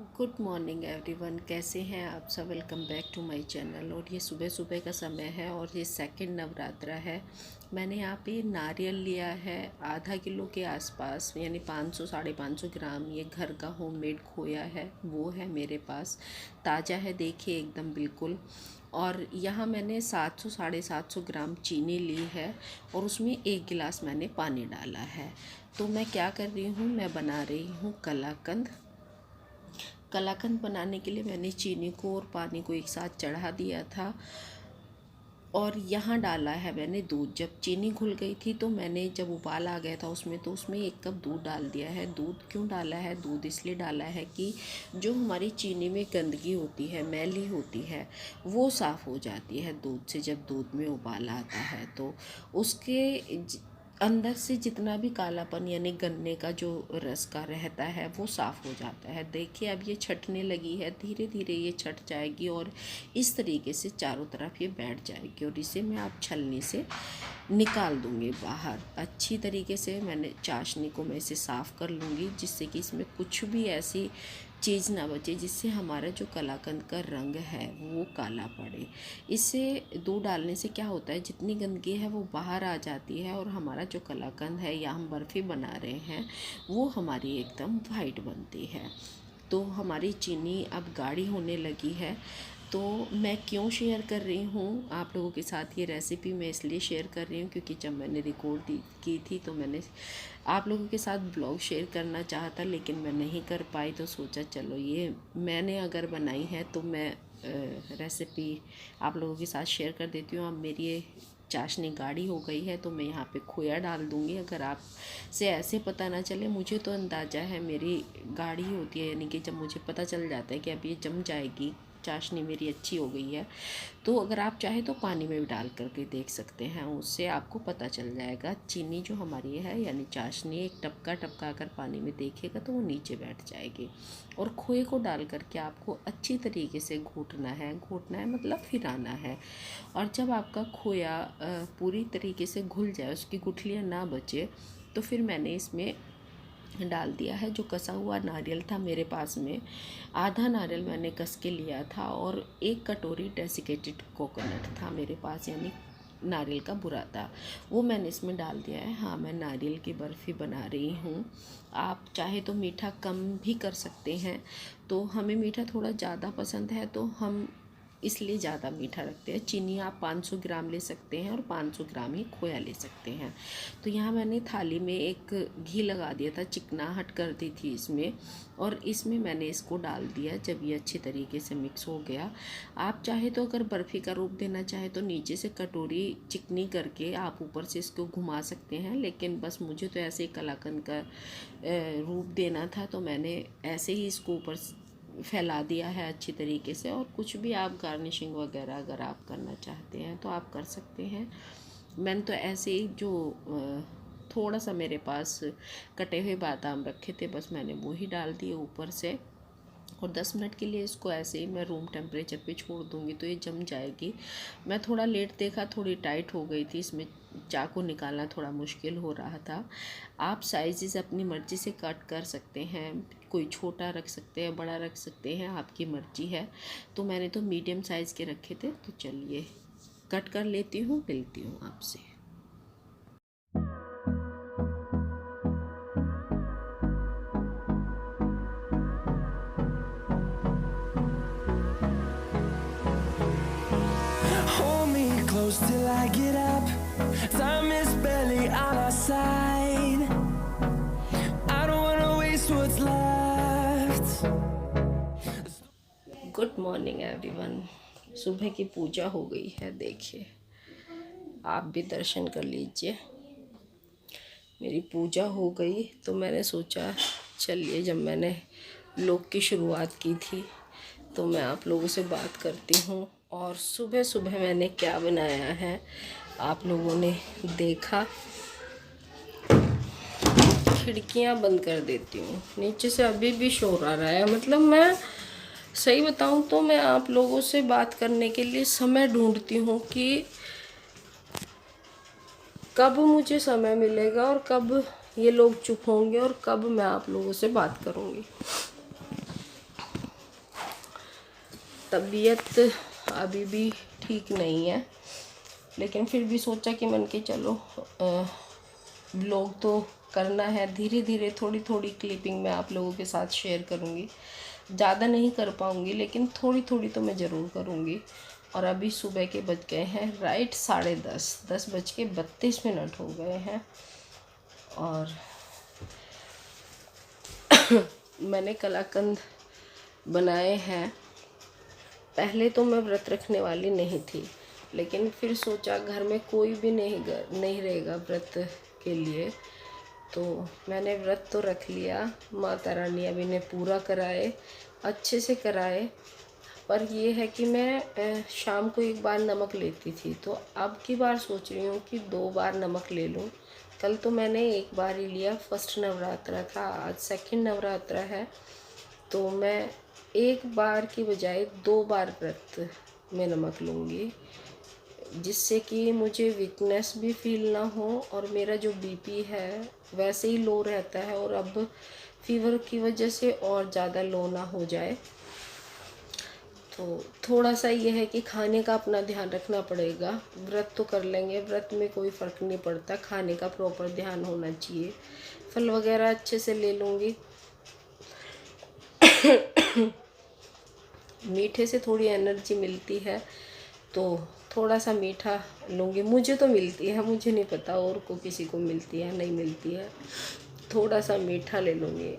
Good morning everyone, कैसे हैं आप सब। Welcome back to my channel. और ये सुबह सुबह का समय है और ये सेकंड नवरात्रा है। मैंने यहाँ पे नारियल लिया है आधा किलो के आसपास, यानी 500 550 ग्राम। ये घर का होममेड खोया है, वो है मेरे पास, ताज़ा है, देखिए एकदम बिल्कुल। और यहाँ मैंने 700 750 ग्राम चीनी ली है और उसमें 1 गिलास मैंने पानी डाला है। तो मैं क्या कर रही हूँ, मैं बना रही हूँ कलाकंद। कलाकंद बनाने के लिए मैंने चीनी को और पानी को एक साथ चढ़ा दिया था और यहाँ डाला है मैंने दूध। जब चीनी घुल गई थी तो मैंने, जब उबाल आ गया था उसमें, तो उसमें 1 कप दूध डाल दिया है। दूध क्यों डाला है, दूध इसलिए डाला है कि जो हमारी चीनी में गंदगी होती है, मैली होती है, वो साफ़ हो जाती है दूध से। जब दूध में उबाल आता है तो उसके अंदर से जितना भी कालापन, यानी गन्ने का जो रस का रहता है, वो साफ़ हो जाता है। देखिए अब ये छटने लगी है, धीरे धीरे ये छट जाएगी और इस तरीके से चारों तरफ ये बैठ जाएगी। और इसे मैं अब छलनी से निकाल दूंगी बाहर। अच्छी तरीके से मैंने चाशनी को मैं इसे साफ़ कर लूँगी, जिससे कि इसमें कुछ भी ऐसी चीज़ ना बचे जिससे हमारा जो कलाकंद का रंग है वो काला पड़े। इससे दूध डालने से क्या होता है, जितनी गंदगी है वो बाहर आ जाती है और हमारा जो कलाकंद है या हम बर्फ़ी बना रहे हैं वो हमारी एकदम वाइट बनती है। तो हमारी चीनी अब गाढ़ी होने लगी है। तो मैं क्यों शेयर कर रही हूँ आप लोगों के साथ ये रेसिपी, मैं इसलिए शेयर कर रही हूँ क्योंकि जब मैंने रिकॉर्ड की थी तो मैंने आप लोगों के साथ ब्लॉग शेयर करना चाहा था, लेकिन मैं नहीं कर पाई। तो सोचा चलो ये मैंने अगर बनाई है तो मैं रेसिपी आप लोगों के साथ शेयर कर देती हूँ। अब मेरी ये चाशनी गाढ़ी हो गई है तो मैं यहाँ पे खोया डाल दूँगी। अगर आप से ऐसे पता ना चले, मुझे तो अंदाज़ा है मेरी गाढ़ी होती है, यानी कि जब मुझे पता चल जाता है कि अब ये जम जाएगी, चाशनी मेरी अच्छी हो गई है, तो अगर आप चाहे तो पानी में भी डाल करके देख सकते हैं, उससे आपको पता चल जाएगा। चीनी जो हमारी है यानी चाशनी, एक टपका टपका अगर पानी में देखेगा तो वो नीचे बैठ जाएगी। और खोए को डाल करके आपको अच्छी तरीके से घोटना है, घोटना है मतलब फिराना है। और जब आपका खोया पूरी तरीके से घुल जाए, उसकी गुठलियाँ ना बचे, तो फिर मैंने इसमें डाल दिया है जो कसा हुआ नारियल था मेरे पास में। आधा नारियल मैंने कस के लिया था और 1 कटोरी डेसिकेटेड कोकोनट था मेरे पास, यानी नारियल का बुरादा, वो मैंने इसमें डाल दिया है। हाँ, मैं नारियल की बर्फ़ी बना रही हूँ। आप चाहे तो मीठा कम भी कर सकते हैं। तो हमें मीठा थोड़ा ज़्यादा पसंद है तो हम इसलिए ज़्यादा मीठा रखते हैं। चीनी आप 500 ग्राम ले सकते हैं और 500 ग्राम ही खोया ले सकते हैं। तो यहाँ मैंने थाली में एक घी लगा दिया था, चिकनाहट कर दी थी इसमें, और इसमें मैंने इसको डाल दिया। जब ये अच्छी तरीके से मिक्स हो गया, आप चाहे तो अगर बर्फ़ी का रूप देना चाहे तो नीचे से कटोरी चिकनी करके आप ऊपर से इसको घुमा सकते हैं, लेकिन बस मुझे तो ऐसे ही कलाकंद का रूप देना था तो मैंने ऐसे ही इसको ऊपर फैला दिया है अच्छी तरीके से। और कुछ भी आप गार्निशिंग वगैरह अगर आप करना चाहते हैं तो आप कर सकते हैं। मैंने तो ऐसे ही जो थोड़ा सा मेरे पास कटे हुए बादाम रखे थे, बस मैंने वो ही डाल दिए ऊपर से। और 10 मिनट के लिए इसको ऐसे ही मैं रूम टेम्परेचर पे छोड़ दूँगी तो ये जम जाएगी। मैं थोड़ा लेट देखा, थोड़ी टाइट हो गई थी, इसमें चाकू निकालना थोड़ा मुश्किल हो रहा था। आप साइज़ अपनी मर्ज़ी से कट कर सकते हैं, कोई छोटा रख सकते हैं, बड़ा रख सकते हैं, आपकी मर्ज़ी है। तो मैंने तो मीडियम साइज़ के रखे थे। तो चलिए कट कर लेती हूँ, मिलती हूँ आपसे। Hold me close till I get up. Time is barely on our side. I don't wanna waste what's left. Good morning everyone. सुबह की पूजा हो गई है, देखिए आप भी दर्शन कर लीजिए। मेरी पूजा हो गई तो मैंने सोचा चलिए, जब मैंने व्लॉग की शुरुआत की थी तो मैं आप लोगों से बात करती हूँ। और सुबह सुबह मैंने क्या बनाया है आप लोगों ने देखा। खिड़कियाँ बंद कर देती हूँ, नीचे से अभी भी शोर आ रहा है। मतलब मैं सही बताऊँ तो मैं आप लोगों से बात करने के लिए समय ढूंढती हूँ कि कब मुझे समय मिलेगा और कब ये लोग चुप होंगे और कब मैं आप लोगों से बात करूँगी। तबीयत अभी भी ठीक नहीं है, लेकिन फिर भी सोचा कि मन के चलो व्लॉग तो करना है। धीरे धीरे थोड़ी थोड़ी क्लिपिंग मैं आप लोगों के साथ शेयर करूँगी। ज़्यादा नहीं कर पाऊँगी, लेकिन थोड़ी थोड़ी तो मैं ज़रूर करूँगी। और अभी सुबह के बज गए हैं राइट 10:30, 10:32 हो गए हैं। और मैंने कलाकंद बनाए हैं। पहले तो मैं व्रत रखने वाली नहीं थी, लेकिन फिर सोचा घर में कोई भी नहीं रहेगा व्रत के लिए, तो मैंने व्रत तो रख लिया। माता रानी अभी ने पूरा कराए, अच्छे से कराए। पर ये है कि मैं शाम को एक बार नमक लेती थी, तो अब की बार सोच रही हूँ कि 2 बार नमक ले लूँ। कल तो मैंने एक बार ही लिया, फर्स्ट नवरात्रा था, आज सेकंड नवरात्रा है, तो मैं एक बार की बजाय 2 बार व्रत में नमक लूँगी, जिससे कि मुझे वीकनेस भी फील ना हो और मेरा जो बीपी है वैसे ही लो रहता है, और अब फीवर की वजह से और ज़्यादा लो ना हो जाए। तो थोड़ा सा ये है कि खाने का अपना ध्यान रखना पड़ेगा। व्रत तो कर लेंगे, व्रत में कोई फ़र्क नहीं पड़ता, खाने का प्रॉपर ध्यान होना चाहिए। फल वगैरह अच्छे से ले लूँगी। मीठे से थोड़ी एनर्जी मिलती है, तो थोड़ा सा मीठा लूँगी। मुझे तो मिलती है, मुझे नहीं पता और को किसी को मिलती है नहीं मिलती है। थोड़ा सा मीठा ले लूँगी।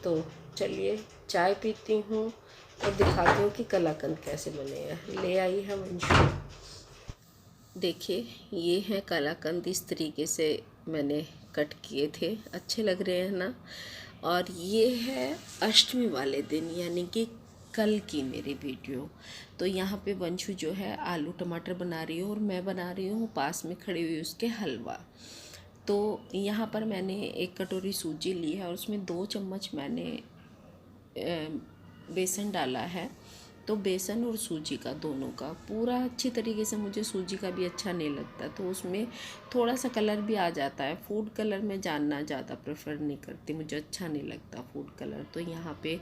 तो चलिए चाय पीती हूँ और दिखाती हूँ कि कलाकंद कैसे बने हैं। ले आई है मंजू। देखिए ये है कलाकंद, इस तरीके से मैंने कट किए थे, अच्छे लग रहे हैं ना। और ये है अष्टमी वाले दिन, यानी कि कल की मेरी वीडियो। तो यहाँ पे वंशु जो है आलू टमाटर बना रही है और मैं बना रही हूँ पास में खड़ी हुई उसके हलवा। तो यहाँ पर मैंने 1 कटोरी सूजी ली है और उसमें 2 चम्मच मैंने बेसन डाला है। तो बेसन और सूजी का दोनों का पूरा अच्छी तरीके से, मुझे सूजी का भी अच्छा नहीं लगता, तो उसमें थोड़ा सा कलर भी आ जाता है। फूड कलर में जानना ज़्यादा प्रेफर नहीं करती, मुझे अच्छा नहीं लगता फूड कलर। तो यहाँ पे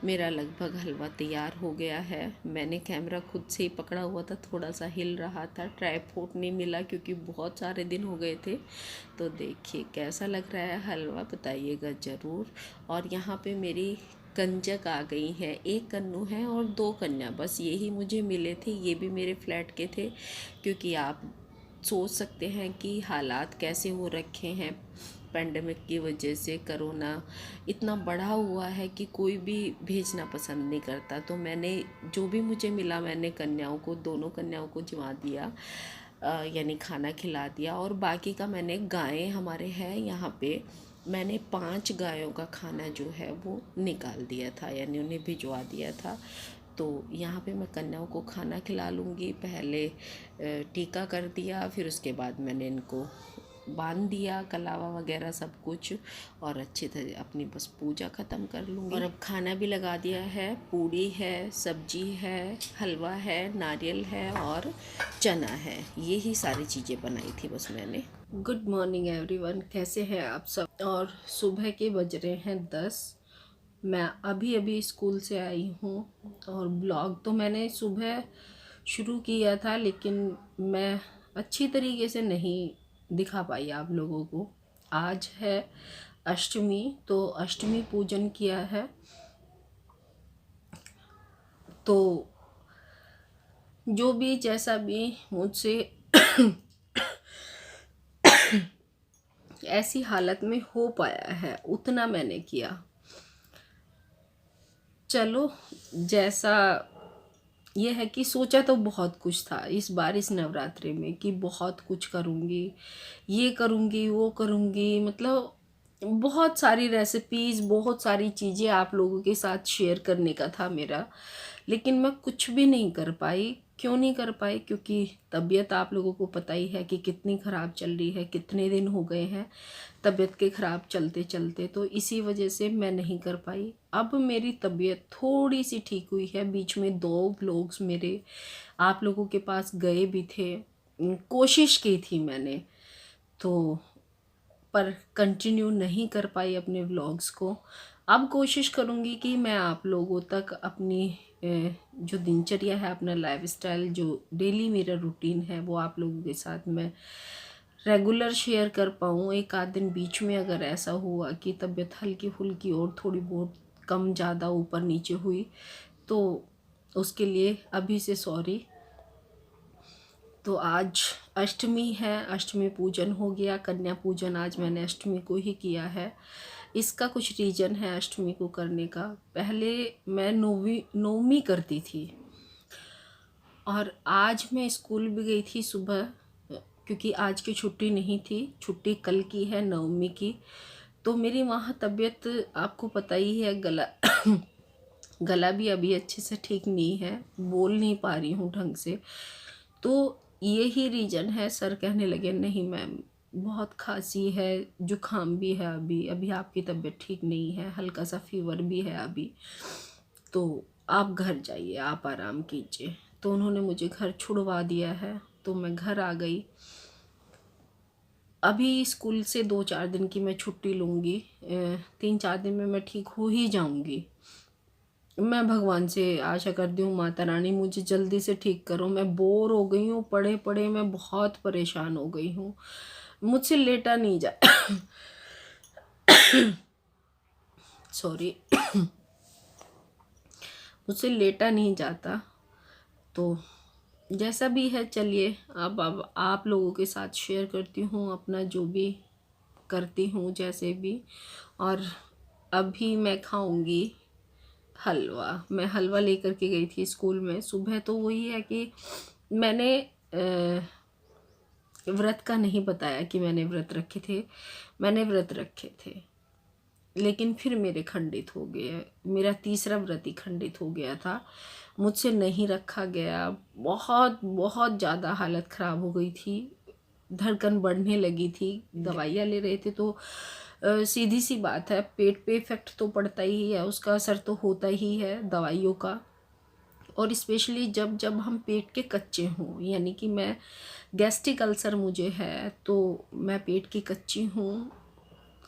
मेरा लगभग हलवा तैयार हो गया है। मैंने कैमरा खुद से ही पकड़ा हुआ था, थोड़ा सा हिल रहा था, ट्राइपॉड नहीं मिला क्योंकि बहुत सारे दिन हो गए थे। तो देखिए कैसा लग रहा है हलवा, बताइएगा ज़रूर। और यहाँ पे मेरी कंजक आ गई है, 1 कन्नू है और 2 कन्या, बस यही मुझे मिले थे। ये भी मेरे फ्लैट के थे, क्योंकि आप सोच सकते हैं कि हालात कैसे हो रखे हैं पेंडेमिक की वजह से। कोरोना इतना बढ़ा हुआ है कि कोई भी भेजना पसंद नहीं करता। तो मैंने जो भी मुझे मिला, मैंने कन्याओं को, दोनों कन्याओं को जिमा दिया, यानी खाना खिला दिया। और बाकी का मैंने, गायें हमारे हैं यहाँ पे, मैंने 5 गायों का खाना जो है वो निकाल दिया था, यानी उन्हें भिजवा दिया था। तो यहाँ पे मैं कन्याओं को खाना खिला लूँगी। पहले टीका कर दिया, फिर उसके बाद मैंने इनको बांध दिया, कलावा वगैरह सब कुछ, और अच्छे तरह अपनी बस पूजा ख़त्म कर लूँगी। और अब खाना भी लगा दिया है, पूड़ी है, सब्जी है, हलवा है, नारियल है और चना है। यही सारी चीज़ें बनाई थी बस मैंने। गुड मॉर्निंग एवरीवन, कैसे हैं आप सब। और सुबह के बज रहे हैं 10। मैं अभी अभी स्कूल से आई हूँ और ब्लॉग तो मैंने सुबह शुरू किया था, लेकिन मैं अच्छी तरीके से नहीं दिखा पाई आप लोगों को। आज है अष्टमी, तो अष्टमी पूजन किया है। तो जो भी जैसा भी मुझसे ऐसी हालत में हो पाया है उतना मैंने किया। चलो, जैसा ये है कि सोचा तो बहुत कुछ था इस बार इस नवरात्रि में कि बहुत कुछ करूँगी, ये करूँगी, वो करूँगी, मतलब बहुत सारी रेसिपीज़, बहुत सारी चीज़ें आप लोगों के साथ शेयर करने का था मेरा, लेकिन मैं कुछ भी नहीं कर पाई। क्यों नहीं कर पाई? क्योंकि तबीयत आप लोगों को पता ही है कि कितनी ख़राब चल रही है, कितने दिन हो गए हैं तबीयत के ख़राब चलते चलते, तो इसी वजह से मैं नहीं कर पाई। अब मेरी तबीयत थोड़ी सी ठीक हुई है। बीच में 2 व्लॉग्स मेरे आप लोगों के पास गए भी थे, कोशिश की थी मैंने, तो पर कंटिन्यू नहीं कर पाई अपने व्लॉग्स को। अब कोशिश करूँगी कि मैं आप लोगों तक अपनी जो दिनचर्या है, अपना लाइफस्टाइल, जो डेली मेरा रूटीन है, वो आप लोगों के साथ मैं रेगुलर शेयर कर पाऊँ। एक आध दिन बीच में अगर ऐसा हुआ कि तबीयत हल्की फुल्की और थोड़ी बहुत कम ज़्यादा ऊपर नीचे हुई तो उसके लिए अभी से सॉरी। तो आज अष्टमी है, अष्टमी पूजन हो गया, कन्या पूजन आज मैंने अष्टमी को ही किया है। इसका कुछ रीज़न है अष्टमी को करने का। पहले मैं नौमी करती थी और आज मैं स्कूल भी गई थी सुबह, क्योंकि आज की छुट्टी नहीं थी, छुट्टी कल की है नवमी की। तो मेरी वहाँ तबीयत आपको पता ही है, गला भी अभी अच्छे से ठीक नहीं है, बोल नहीं पा रही हूँ ढंग से। तो यही रीज़न है। सर कहने लगे नहीं मैम, बहुत खांसी है, जुकाम भी है, अभी आपकी तबीयत ठीक नहीं है, हल्का सा फीवर भी है अभी, तो आप घर जाइए, आप आराम कीजिए। तो उन्होंने मुझे घर छुड़वा दिया है, तो मैं घर आ गई। अभी स्कूल से 2-4 दिन की मैं छुट्टी लूँगी, 3-4 दिन में मैं ठीक हो ही जाऊँगी। मैं भगवान से आशा करती हूँ, माता रानी मुझे जल्दी से ठीक करो। मैं बोर हो गई हूँ, पढ़े पढ़े मैं बहुत परेशान हो गई हूँ, मुझसे लेटा नहीं जा सॉरी मुझसे लेटा नहीं जाता। तो जैसा भी है चलिए, अब आप लोगों के साथ शेयर करती हूँ अपना जो भी करती हूँ जैसे भी। और अभी मैं खाऊंगी हलवा। मैं हलवा लेकर के गई थी स्कूल में सुबह। तो वही है कि मैंने व्रत का नहीं बताया कि मैंने व्रत रखे थे। मैंने व्रत रखे थे, लेकिन फिर मेरे खंडित हो गए। मेरा तीसरा व्रत ही खंडित हो गया था, मुझसे नहीं रखा गया। बहुत बहुत ज़्यादा हालत ख़राब हो गई थी, धड़कन बढ़ने लगी थी। दवाइयाँ ले रहे थे तो सीधी सी बात है, पेट पे इफ़ेक्ट तो पड़ता ही है, उसका असर तो होता ही है दवाइयों का। और स्पेशली जब जब हम पेट के कच्चे हों, यानी कि मैं गैस्ट्रिक अल्सर मुझे है, तो मैं पेट की कच्ची हूँ,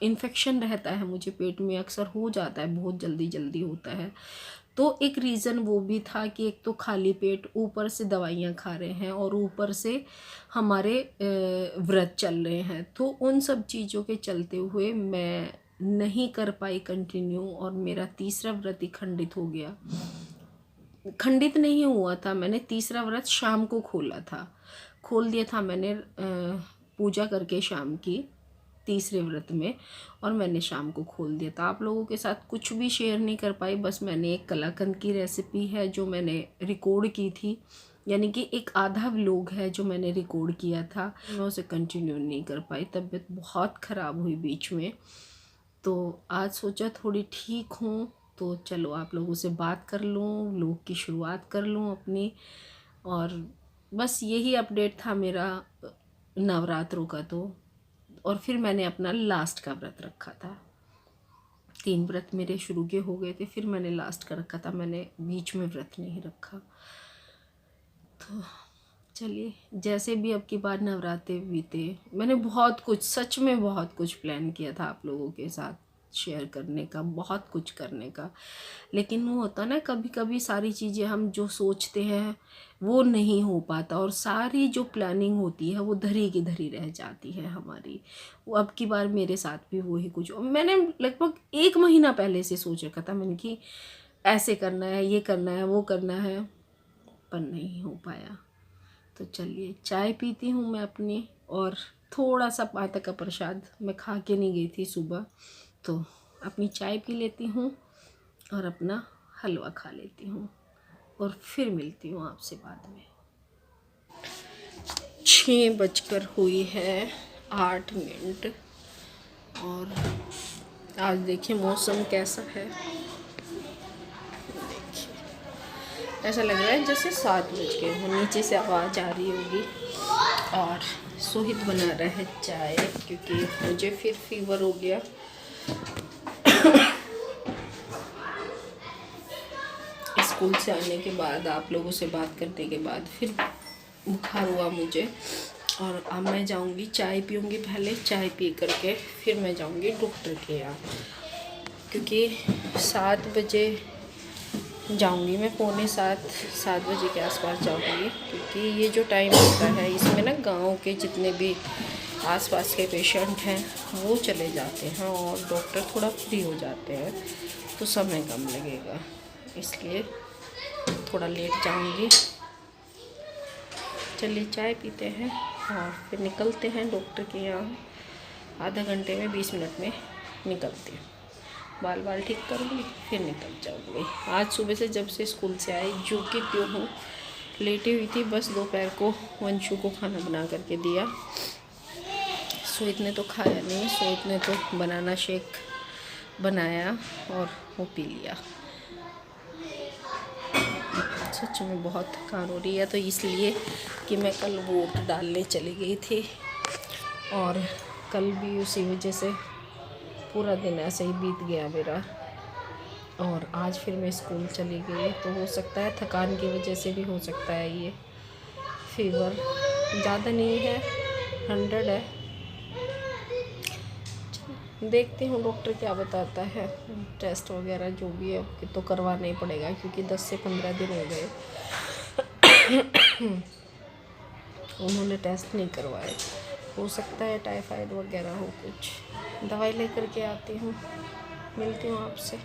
इन्फेक्शन रहता है मुझे पेट में, अक्सर हो जाता है, बहुत जल्दी होता है। तो एक रीज़न वो भी था कि एक तो खाली पेट, ऊपर से दवाइयाँ खा रहे हैं और ऊपर से हमारे व्रत चल रहे हैं। तो उन सब चीज़ों के चलते हुए मैं नहीं कर पाई कंटिन्यू, और मेरा तीसरा व्रत ही खंडित हो गया। खंडित नहीं हुआ था, मैंने तीसरा व्रत शाम को खोल दिया था मैंने, पूजा करके शाम की तीसरे व्रत में, और मैंने शाम को खोल दिया था। आप लोगों के साथ कुछ भी शेयर नहीं कर पाई, बस मैंने एक कलाकंद की रेसिपी है जो मैंने रिकॉर्ड की थी, यानी कि एक आधा व्लॉग है जो मैंने रिकॉर्ड किया था, मैं उसे कंटिन्यू नहीं कर पाई। तबीयत बहुत ख़राब हुई बीच में, तो आज सोचा थोड़ी ठीक हूँ तो चलो आप लोगों से बात कर लूँ, व्लॉग की शुरुआत कर लूँ अपनी। और बस यही अपडेट था मेरा नवरात्रों का। तो और फिर मैंने अपना लास्ट का व्रत रखा था। 3 व्रत मेरे शुरू के हो गए थे, फिर मैंने लास्ट का रखा था, मैंने बीच में व्रत नहीं रखा। तो चलिए, जैसे भी अब की बार नवरात्रे बीते, मैंने बहुत कुछ, सच में बहुत कुछ प्लान किया था आप लोगों के साथ शेयर करने का, बहुत कुछ करने का। लेकिन वो होता ना, कभी कभी सारी चीज़ें हम जो सोचते हैं वो नहीं हो पाता, और सारी जो प्लानिंग होती है वो धरी की धरी रह जाती है हमारी। वो अब की बार मेरे साथ भी वही कुछ, मैंने लगभग 1 महीना पहले से सोच रखा था मैंने कि ऐसे करना है, ये करना है, वो करना है, पर नहीं हो पाया। तो चलिए, चाय पीती हूँ मैं अपनी, और थोड़ा सा पातक का प्रसाद मैं खा के नहीं गई थी सुबह, तो अपनी चाय पी लेती हूँ और अपना हलवा खा लेती हूँ, और फिर मिलती हूँ आपसे बाद में। 6 बजकर हुई है 8 मिनट, और आज देखिए मौसम कैसा है। देखिए, ऐसा लग रहा है जैसे 7 बज गए हो, नीचे से आवाज़ आ रही होगी। और सोहित बना रहा है चाय, क्योंकि मुझे फिर फीवर हो गया। स्कूल से आने के बाद, आप लोगों से बात करने के बाद, फिर बुखार हुआ मुझे। और अब मैं जाऊंगी, चाय पीऊंगी पहले, चाय पी करके फिर मैं जाऊंगी डॉक्टर के यहाँ, क्योंकि 7 बजे जाऊंगी मैं 6:45-7 बजे के आसपास जाऊंगी, क्योंकि ये जो टाइम होता है इसमें ना गांव के जितने भी आसपास के पेशेंट हैं वो चले जाते हैं और डॉक्टर थोड़ा फ्री हो जाते हैं, तो समय कम लगेगा, इसलिए थोड़ा लेट जाऊंगी। चलिए चाय पीते हैं और फिर निकलते हैं डॉक्टर के यहाँ। आधा घंटे में 20 मिनट में निकलती हूँ, बाल ठीक करूँगी फिर निकल जाऊँगी। आज सुबह से जब से स्कूल से आई जो कि क्यों हूँ लेटी हुई थी, बस दोपहर को वंशु को खाना बना करके दिया। सोहित ने तो खाया नहीं, सोहित ने तो बनाना शेक बनाया और वो पी लिया। सच में बहुत थकान हो रही है, तो इसलिए कि मैं कल वोट डालने चली गई थी और कल भी उसी वजह से पूरा दिन ऐसे ही बीत गया मेरा, और आज फिर मैं स्कूल चली गई। तो हो सकता है थकान की वजह से भी हो सकता है, ये फीवर ज़्यादा नहीं है, 100 है। देखती हूँ डॉक्टर क्या बताता है, टेस्ट वगैरह जो भी है कि तो करवाना ही पड़ेगा, क्योंकि 10 से 15 दिन हो गए उन्होंने टेस्ट नहीं करवाए। हो सकता है टाइफाइड वगैरह हो कुछ। दवाई लेकर के आती हूँ, मिलती हूँ आपसे।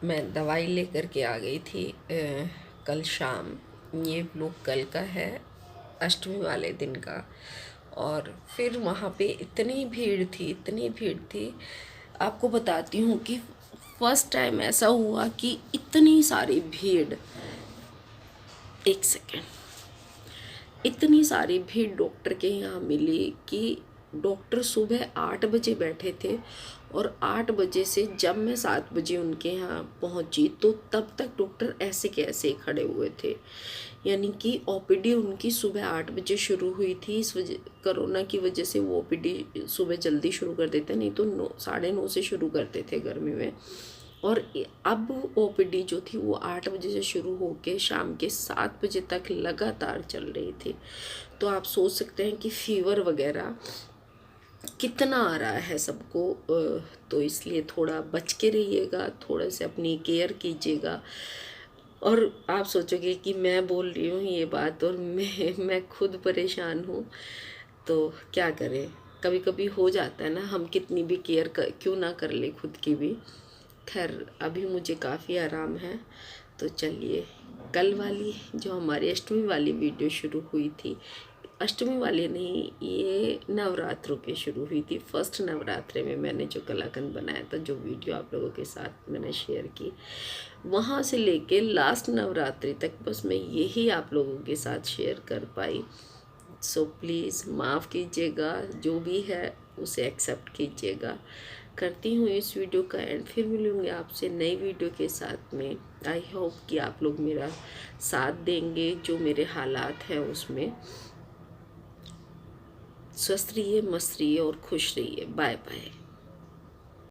मैं दवाई लेकर के आ गई थी कल शाम। ये व्लॉग कल का है, अष्टमी वाले दिन का। और फिर वहाँ पे इतनी भीड़ थी, आपको बताती हूँ कि फर्स्ट टाइम ऐसा हुआ कि इतनी सारी भीड़, एक सेकेंड, इतनी सारी भीड़ डॉक्टर के यहाँ मिली कि डॉक्टर सुबह 8 बजे बैठे थे और 8 बजे से जब मैं 7 बजे उनके यहाँ पहुँची तो तब तक डॉक्टर ऐसे के ऐसे खड़े हुए थे। यानी कि ओपीडी उनकी सुबह 8 बजे शुरू हुई थी। इस वजह कोरोना की वजह से वो ओपीडी सुबह जल्दी शुरू कर देते, नहीं तो 9-9:30 से शुरू करते थे गर्मी में। और अब ओपीडी जो थी वो 8 बजे से शुरू होके शाम के 7 बजे तक लगातार चल रही थी। तो आप सोच सकते हैं कि फीवर वगैरह कितना आ रहा है सबको। तो इसलिए थोड़ा बच के रहिएगा, थोड़ा से अपनी केयर कीजिएगा। और आप सोचोगे कि मैं बोल रही हूँ ये बात और मैं खुद परेशान हूँ, तो क्या करें, कभी कभी हो जाता है ना, हम कितनी भी केयर क्यों ना कर ले खुद की भी। खैर अभी मुझे काफ़ी आराम है। तो चलिए, कल वाली जो हमारी अष्टमी वाली वीडियो शुरू हुई थी, अष्टमी वाली नहीं, ये नवरात्रों पे शुरू हुई थी। फर्स्ट नवरात्रे में मैंने जो कलाकंद बनाया था, जो वीडियो आप लोगों के साथ मैंने शेयर की, वहाँ से लेके लास्ट नवरात्रि तक बस मैं यही आप लोगों के साथ शेयर कर पाई। सो प्लीज़ माफ़ कीजिएगा, जो भी है उसे एक्सेप्ट कीजिएगा। करती हूँ इस वीडियो का एंड, फिर मिलूँगी आपसे नई वीडियो के साथ में। आई होप कि आप लोग मेरा साथ देंगे जो मेरे हालात हैं उसमें। स्वस्थ रहिए, मस्त रहिए और खुश रहिए। Bye bye.